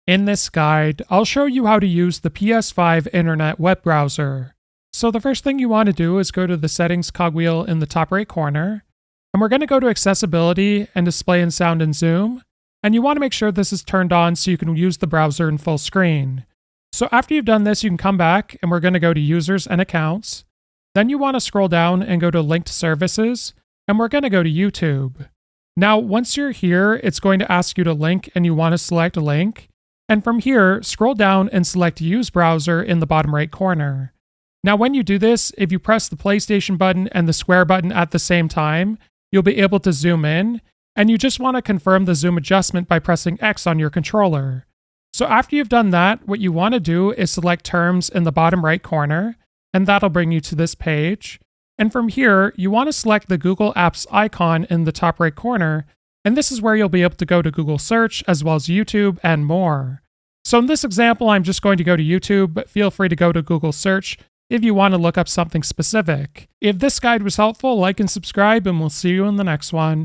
In this guide, I'll show you how to use the PS5 Internet web browser. So the first thing you want to do is go to the settings cogwheel in the top right corner, and we're going to go to accessibility and display and sound and zoom, and you want to make sure this is turned on so you can use the browser in full screen. So after you've done this, you can come back and we're going to go to users and accounts. Then you want to scroll down and go to linked services, and we're going to go to YouTube. Now, once you're here, it's going to ask you to link and you want to select a link. And from here, scroll down and select Use Browser in the bottom right corner. Now, when you do this, if you press the PlayStation button and the square button at the same time, you'll be able to zoom in, and you just want to confirm the zoom adjustment by pressing X on your controller. So after you've done that, what you want to do is select Terms in the bottom right corner, and that'll bring you to this page. And from here, you want to select the Google Apps icon in the top right corner, and this is where you'll be able to go to Google Search as well as YouTube and more. So in this example, I'm just going to go to YouTube, but feel free to go to Google Search if you want to look up something specific. If this guide was helpful, like and subscribe, and we'll see you in the next one.